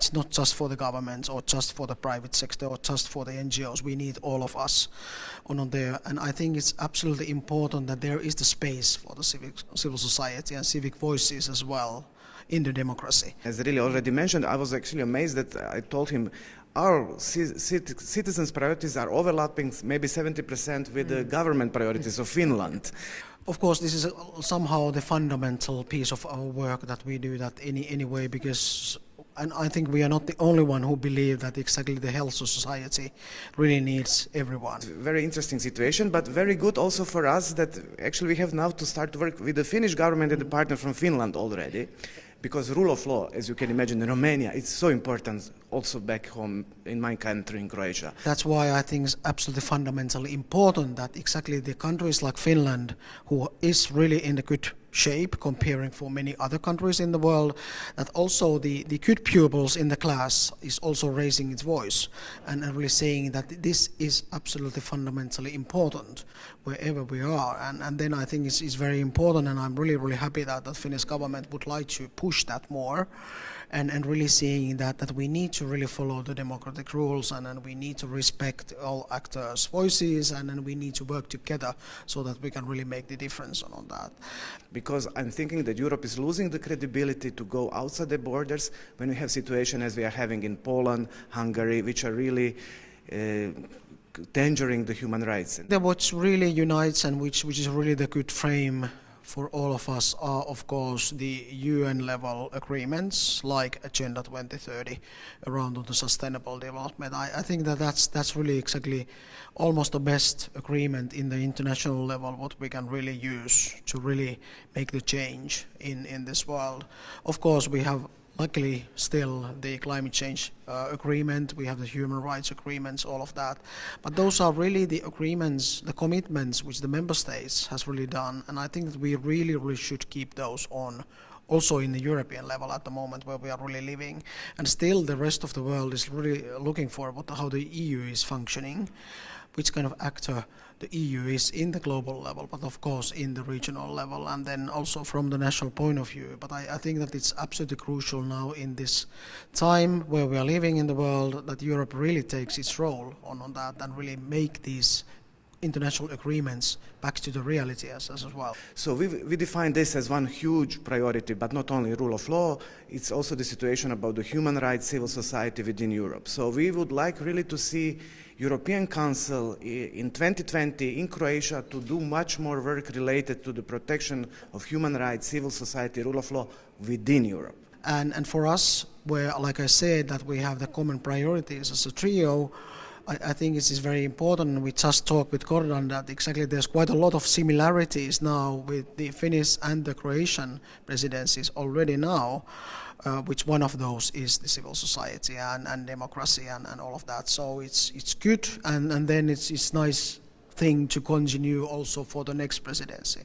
It's not just for the governments or just for the private sector or just for the NGOs. We need all of us on there. And I think it's absolutely important that there is the space for the civil society and civic voices as well in the democracy. As Rilli already mentioned, I was actually amazed that I told him our citizens' priorities are overlapping maybe 70% with the government priorities of Finland. Of course, this is somehow the fundamental piece of our work that we do that anyway, because, and I think we are not the only one who believe that exactly the health society really needs everyone. Very interesting situation, but very good also for us that actually we have now to start to work with the Finnish government and the partner from Finland already. Because rule of law, as you can imagine, in Romania, it's so important also back home in my country, in Croatia. That's why I think it's absolutely fundamentally important that exactly the countries like Finland, who is really in a good shape comparing for many other countries in the world, that also the good pupils in the class is also raising its voice and really saying that this is absolutely fundamentally important wherever we are. And then I think it's very important, and I'm really happy that the Finnish government would like to push that more and really seeing that we need to really follow the democratic rules and we need to respect all actors' voices and we need to work together so that we can really make the difference on that. Because I'm thinking that Europe is losing the credibility to go outside the borders when we have situations as we are having in Poland, Hungary, which are really endangering the human rights. What really unites and which is really the good frame for all of us are, of course, the UN level agreements like Agenda 2030 around the sustainable development. I think that's really exactly almost the best agreement in the international level what we can really use to really make the change in this world. Of course, we have luckily still the climate change agreement, we have the human rights agreements, all of that. But those are really the agreements, the commitments which the member states has really done, and I think that we really should keep those on also in the European level at the moment where we are really living. And still the rest of the world is really looking for how the EU is functioning, which kind of actor the EU is in the global level, but of course in the regional level, and then also from the national point of view. But I think that it's absolutely crucial now in this time where we are living in the world that Europe really takes its role on that and really make these international agreements back to the reality as well. So we define this as one huge priority, but not only rule of law, it's also the situation about the human rights, civil society within Europe. So we would like really to see European Council in 2020 in Croatia to do much more work related to the protection of human rights, civil society, rule of law within Europe. And for us, where, like I said, that we have the common priorities as a trio, I think it is very important. We just talked with Gordan that exactly there's quite a lot of similarities now with the Finnish and the Croatian presidencies already now, which one of those is the civil society and democracy and all of that. So it's good, and then it's nice thing to continue also for the next presidency.